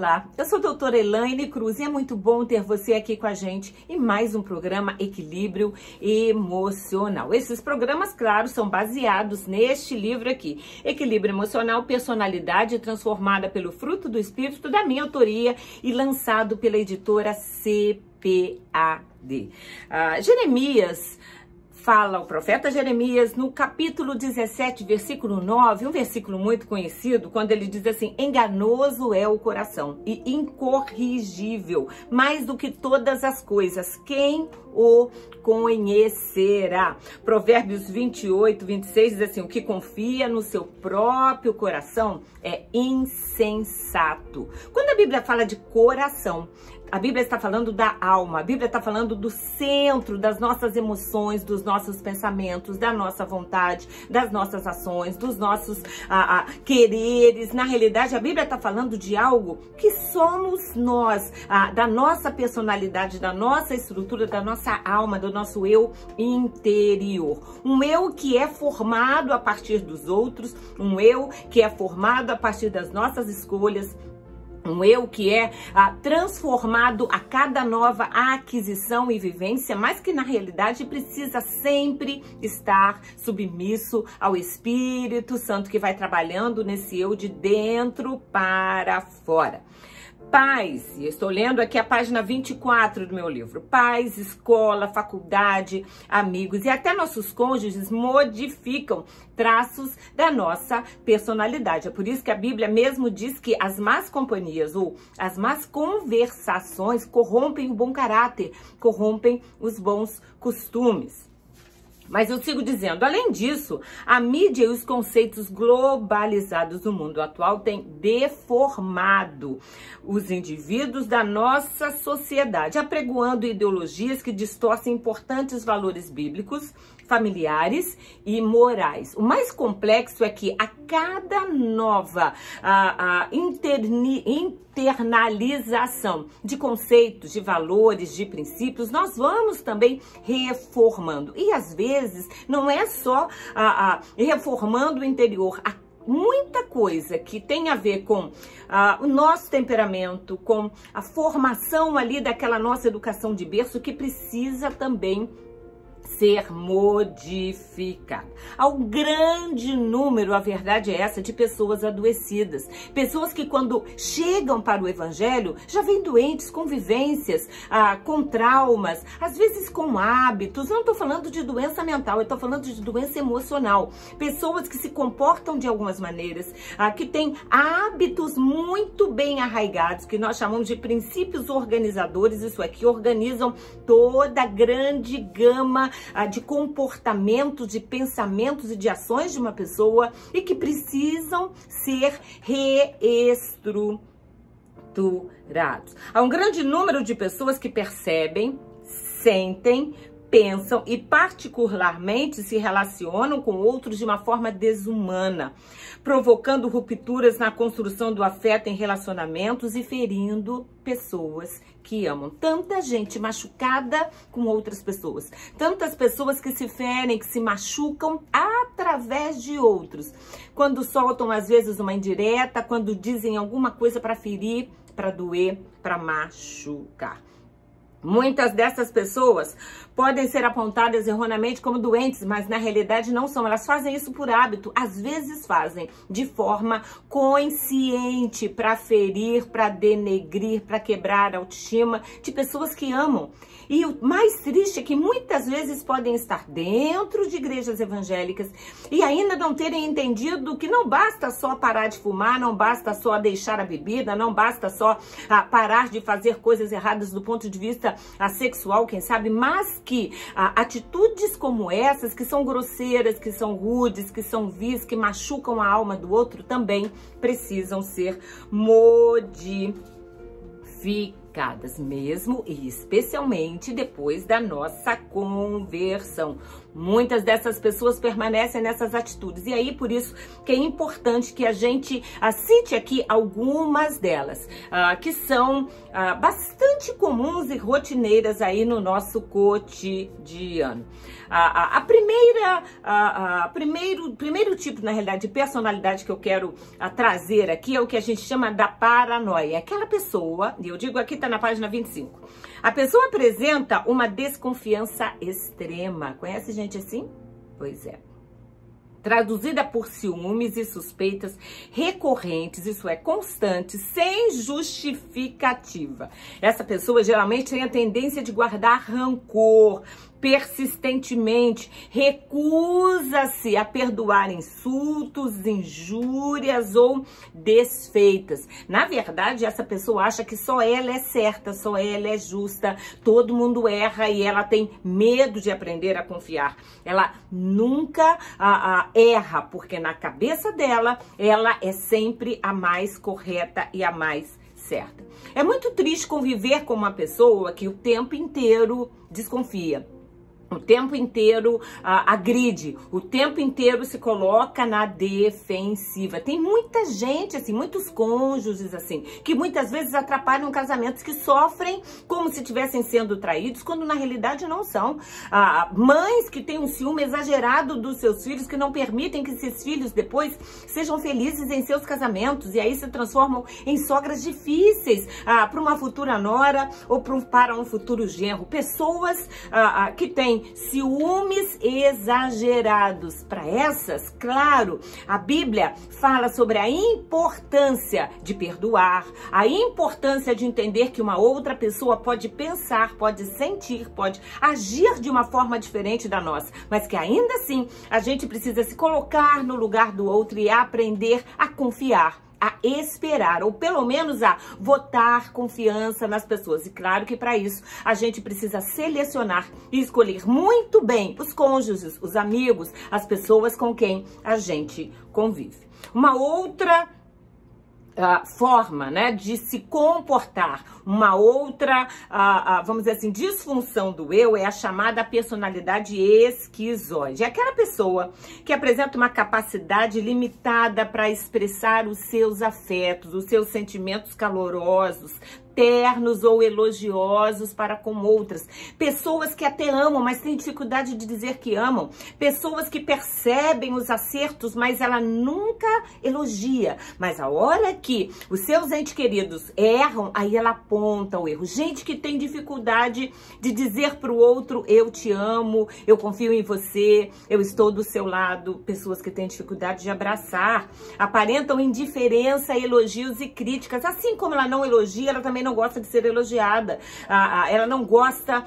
Olá, eu sou a doutora Elaine Cruz e é muito bom ter você aqui com a gente em mais um programa Equilíbrio Emocional. Esses programas, claro, são baseados neste livro aqui, Equilíbrio Emocional, Personalidade Transformada pelo Fruto do Espírito, da minha autoria e lançado pela editora CPAD. Jeremias fala, o profeta Jeremias, no capítulo 17, versículo 9, um versículo muito conhecido, quando ele diz assim: enganoso é o coração e incorrigível, mais do que todas as coisas, quem o conhecerá? Provérbios 28, 26 diz assim: o que confia no seu próprio coração é insensato. Quando a Bíblia fala de coração, a Bíblia está falando da alma, a Bíblia está falando do centro das nossas emoções, dos nossos pensamentos, da nossa vontade, das nossas ações, dos nossos quereres. Na realidade, a Bíblia está falando de algo que somos nós, da nossa personalidade, da nossa estrutura, da nossa alma, do nosso eu interior. Um eu que é formado a partir dos outros, um eu que é formado a partir das nossas escolhas, um eu que é transformado a cada nova aquisição e vivência, mas que na realidade precisa sempre estar submisso ao Espírito Santo, que vai trabalhando nesse eu de dentro para fora. Pais, e estou lendo aqui a página 24 do meu livro, pais, escola, faculdade, amigos e até nossos cônjuges modificam traços da nossa personalidade. É por isso que a Bíblia mesmo diz que as más companhias ou as más conversações corrompem o bom caráter, corrompem os bons costumes. Mas eu sigo dizendo, além disso, a mídia e os conceitos globalizados do mundo atual têm deformado os indivíduos da nossa sociedade, apregoando ideologias que distorcem importantes valores bíblicos, familiares e morais. O mais complexo é que a cada nova internalização de conceitos, de valores, de princípios, nós vamos também reformando. E às vezes não é só reformando o interior, muita coisa que tem a ver com o nosso temperamento, com a formação ali daquela nossa educação de berço, que precisa também ser modificado. Há um grande número, a verdade é essa, de pessoas adoecidas. Pessoas que quando chegam para o evangelho já vêm doentes, com vivências, com traumas, às vezes com hábitos. Eu não estou falando de doença mental, eu estou falando de doença emocional. Pessoas que se comportam de algumas maneiras, que têm hábitos muito bem arraigados, que nós chamamos de princípios organizadores, isso aqui, organizam toda a grande gama de comportamentos, de pensamentos e de ações de uma pessoa e que precisam ser reestruturados. Há um grande número de pessoas que percebem, sentem, pensam e particularmente se relacionam com outros de uma forma desumana, provocando rupturas na construção do afeto em relacionamentos e ferindo pessoas que amam. Tanta gente machucada com outras pessoas, tantas pessoas que se ferem, que se machucam através de outros, quando soltam às vezes uma indireta, quando dizem alguma coisa para ferir, para doer, para machucar. Muitas dessas pessoas podem ser apontadas erroneamente como doentes, mas na realidade não são. Elas fazem isso por hábito, às vezes fazem de forma consciente para ferir, para denegrir, para quebrar a autoestima de pessoas que amam. E o mais triste é que muitas vezes podem estar dentro de igrejas evangélicas e ainda não terem entendido que não basta só parar de fumar, não basta só deixar a bebida, não basta só parar de fazer coisas erradas do ponto de vista sexual, quem sabe, mas que atitudes como essas, que são grosseiras, que são rudes, que são vis, que machucam a alma do outro, também precisam ser modificadas, mesmo e especialmente depois da nossa conversão. Muitas dessas pessoas permanecem nessas atitudes. E aí, por isso que é importante que a gente cite aqui algumas delas, que são bastante comuns e rotineiras aí no nosso cotidiano. Primeiro tipo, na realidade, de personalidade que eu quero trazer aqui é o que a gente chama da paranoia. Aquela pessoa, e eu digo aqui, tá na página 25, a pessoa apresenta uma desconfiança extrema. Conhece gente assim? Pois é. Traduzida por ciúmes e suspeitas recorrentes, isso é, constantes, sem justificativa. Essa pessoa geralmente tem a tendência de guardar rancor, persistentemente, recusa-se a perdoar insultos, injúrias ou desfeitas. Na verdade, essa pessoa acha que só ela é certa, só ela é justa, todo mundo erra e ela tem medo de aprender a confiar. Ela nunca erra, porque na cabeça dela, ela é sempre a mais correta e a mais certa. É muito triste conviver com uma pessoa que o tempo inteiro desconfia, o tempo inteiro agride, o tempo inteiro se coloca na defensiva. Tem muita gente, assim, muitos cônjuges, assim, que muitas vezes atrapalham casamentos, que sofrem como se estivessem sendo traídos, quando na realidade não são. Mães que têm um ciúme exagerado dos seus filhos, que não permitem que esses filhos depois sejam felizes em seus casamentos, e aí se transformam em sogras difíceis para uma futura nora ou para um futuro genro. Pessoas que têm ciúmes exagerados. Para essas, claro, a Bíblia fala sobre a importância de perdoar, a importância de entender que uma outra pessoa pode pensar, pode sentir, pode agir de uma forma diferente da nossa, mas que ainda assim a gente precisa se colocar no lugar do outro e aprender a confiar, a esperar, ou pelo menos a votar confiança nas pessoas. E claro que para isso a gente precisa selecionar e escolher muito bem os cônjuges, os amigos, as pessoas com quem a gente convive. Uma outra forma, né, de se comportar, uma outra, vamos dizer assim, disfunção do eu é a chamada personalidade esquizoide. É aquela pessoa que apresenta uma capacidade limitada para expressar os seus afetos, os seus sentimentos calorosos, ternos ou elogiosos para com outras. Pessoas que até amam, mas têm dificuldade de dizer que amam. Pessoas que percebem os acertos, mas ela nunca elogia. Mas a hora que os seus entes queridos erram, aí ela aponta o erro. Gente que tem dificuldade de dizer para o outro, eu te amo, eu confio em você, eu estou do seu lado. Pessoas que têm dificuldade de abraçar, aparentam indiferença, elogios e críticas. Assim como ela não elogia, ela também não gosta de ser elogiada. Ela não gosta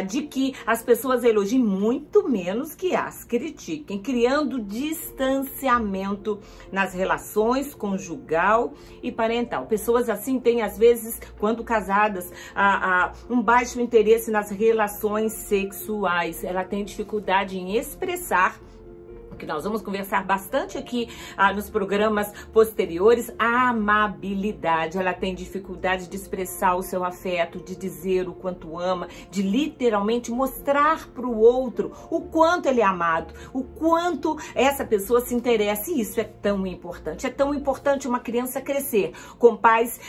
de que as pessoas elogiem, muito menos que as critiquem, criando distanciamento nas relações conjugal e parental. Pessoas assim têm, às vezes, quando casadas, um baixo interesse nas relações sexuais. Ela tem dificuldade em expressar, que nós vamos conversar bastante aqui nos programas posteriores, a amabilidade. Ela tem dificuldade de expressar o seu afeto, de dizer o quanto ama, de literalmente mostrar para o outro o quanto ele é amado, o quanto essa pessoa se interessa. E isso é tão importante. É tão importante uma criança crescer com pais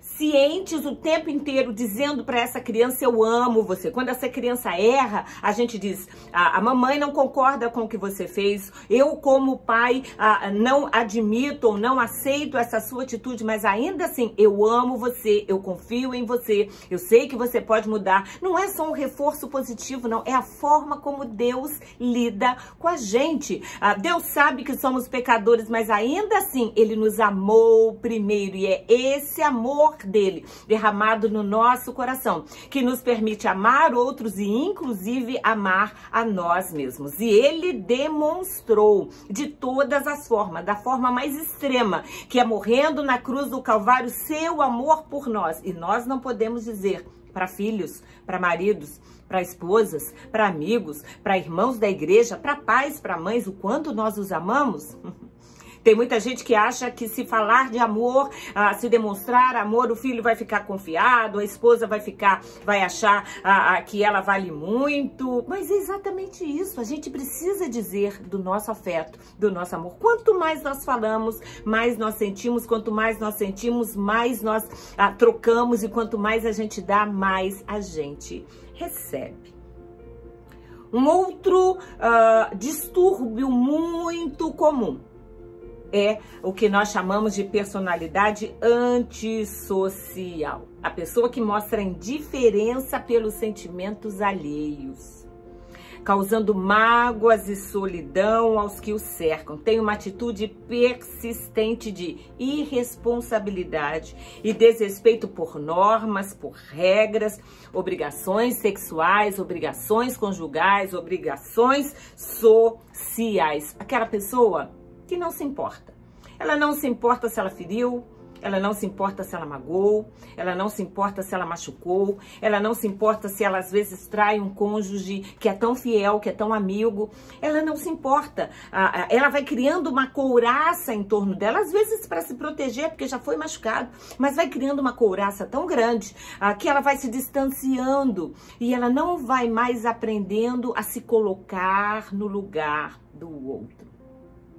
cientes o tempo inteiro, dizendo para essa criança, eu amo você. Quando essa criança erra, a gente diz, a mamãe não concorda com o que você fez, eu como pai não admito ou não aceito essa sua atitude, mas ainda assim eu amo você, eu confio em você, eu sei que você pode mudar. Não é só um reforço positivo, não, é a forma como Deus lida com a gente. Deus sabe que somos pecadores, mas ainda assim Ele nos amou primeiro, e é esse amor dele derramado no nosso coração que nos permite amar outros e inclusive amar a nós mesmos. E Ele demonstrou de todas as formas, da forma mais extrema, que é morrendo na cruz do Calvário, seu amor por nós. E nós não podemos dizer para filhos, para maridos, para esposas, para amigos, para irmãos da igreja, para pais, para mães, o quanto nós os amamos. Tem muita gente que acha que se falar de amor, se demonstrar amor, o filho vai ficar confiado, a esposa vai achar que ela vale muito. Mas é exatamente isso. A gente precisa dizer do nosso afeto, do nosso amor. Quanto mais nós falamos, mais nós sentimos. Quanto mais nós sentimos, mais nós trocamos. E quanto mais a gente dá, mais a gente recebe. Um outro distúrbio muito comum é o que nós chamamos de personalidade antissocial. A pessoa que mostra indiferença pelos sentimentos alheios, causando mágoas e solidão aos que o cercam. Tem uma atitude persistente de irresponsabilidade e desrespeito por normas, por regras, obrigações sexuais, obrigações conjugais, obrigações sociais. Aquela pessoa que não se importa. Ela não se importa se ela feriu, ela não se importa se ela magoou, ela não se importa se ela machucou, ela não se importa se ela às vezes trai um cônjuge que é tão fiel, que é tão amigo, ela não se importa. Ela vai criando uma couraça em torno dela, às vezes para se proteger, porque já foi machucado, mas vai criando uma couraça tão grande que ela vai se distanciando e ela não vai mais aprendendo a se colocar no lugar do outro.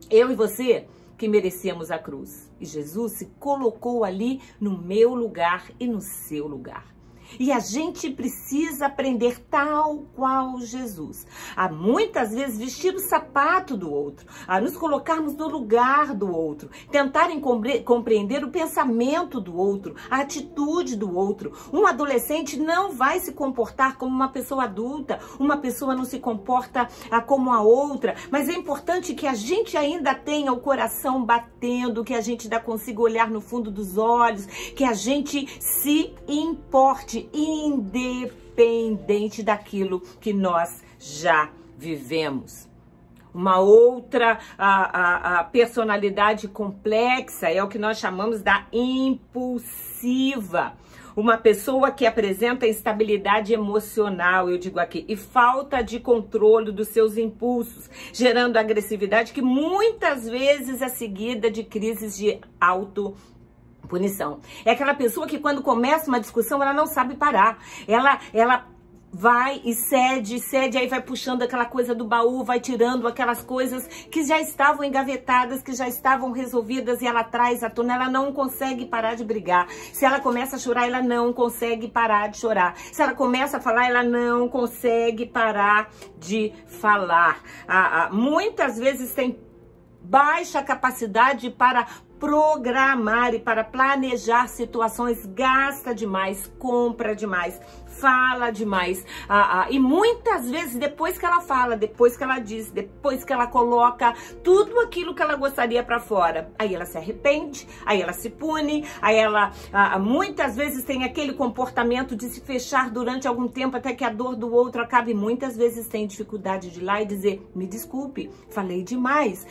Eu e você que merecíamos a cruz. E Jesus se colocou ali no meu lugar e no seu lugar. E a gente precisa aprender tal qual Jesus. A muitas vezes vestir o sapato do outro, a nos colocarmos no lugar do outro, tentarem compreender o pensamento do outro, a atitude do outro. Um adolescente não vai se comportar como uma pessoa adulta, uma pessoa não se comporta como a outra, mas é importante que a gente ainda tenha o coração batendo, que a gente ainda consiga olhar no fundo dos olhos, que a gente se importe, independente daquilo que nós já vivemos. Uma outra personalidade complexa é o que nós chamamos da impulsiva. Uma pessoa que apresenta instabilidade emocional, eu digo aqui, e falta de controle dos seus impulsos, gerando agressividade que muitas vezes é seguida de crises de autopunição. É aquela pessoa que quando começa uma discussão, ela não sabe parar. Ela vai e cede, aí vai puxando aquela coisa do baú, vai tirando aquelas coisas que já estavam engavetadas, que já estavam resolvidas e ela traz à tona. Ela não consegue parar de brigar. Se ela começa a chorar, ela não consegue parar de chorar. Se ela começa a falar, ela não consegue parar de falar. Muitas vezes tem baixa capacidade para programar e para planejar situações, gasta demais, compra demais, fala demais. E muitas vezes, depois que ela fala, depois que ela diz, depois que ela coloca tudo aquilo que ela gostaria para fora, aí ela se arrepende, aí ela se pune, aí ela muitas vezes tem aquele comportamento de se fechar durante algum tempo até que a dor do outro acabe. Muitas vezes tem dificuldade de ir lá e dizer, me desculpe, falei demais.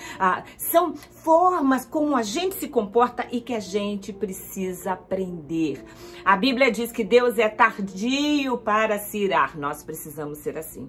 São formas como a gente se comporta e que a gente precisa aprender. A Bíblia diz que Deus é tardio para se irar. Nós precisamos ser assim.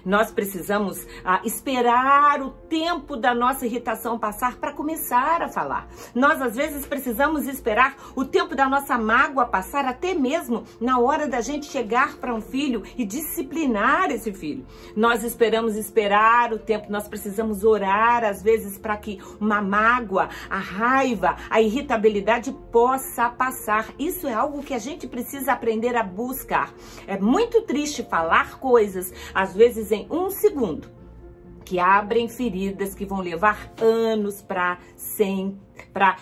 Nós precisamos esperar o tempo da nossa irritação passar para começar a falar. Nós, às vezes, precisamos esperar o tempo da nossa mágoa passar, até mesmo na hora da gente chegar para um filho e disciplinar esse filho. Nós esperamos esperar o tempo, nós precisamos orar, às vezes, para que uma mágoa, a raiva, a irritabilidade possa passar. Isso é algo que a gente precisa aprender a buscar. É muito triste falar coisas, às vezes, em um segundo, que abrem feridas que vão levar anos para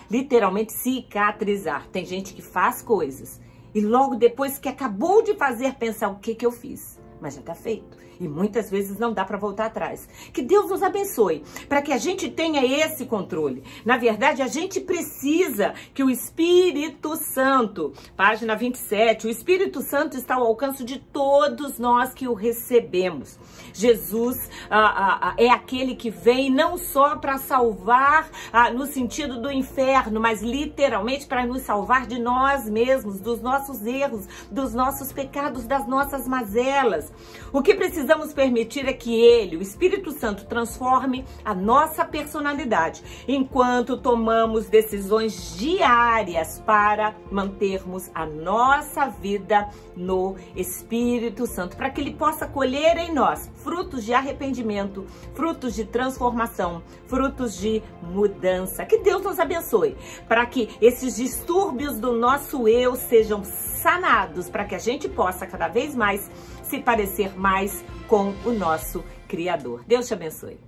literalmente cicatrizar. Tem gente que faz coisas e logo depois que acabou de fazer, pensar o que eu fiz, mas já tá feito. E muitas vezes não dá para voltar atrás. Que Deus nos abençoe, para que a gente tenha esse controle. Na verdade, a gente precisa que o Espírito Santo, página 27, o Espírito Santo está ao alcance de todos nós que o recebemos. Jesus é aquele que vem não só para salvar no sentido do inferno, mas literalmente para nos salvar de nós mesmos, dos nossos erros, dos nossos pecados, das nossas mazelas. vidas. O que precisamos permitir é que Ele, o Espírito Santo, transforme a nossa personalidade, enquanto tomamos decisões diárias para mantermos a nossa vida no Espírito Santo, para que Ele possa colher em nós frutos de arrependimento, frutos de transformação, frutos de mudança. Que Deus nos abençoe, para que esses distúrbios do nosso eu sejam sanados, para que a gente possa cada vez mais se parecer mais com o nosso Criador. Deus te abençoe.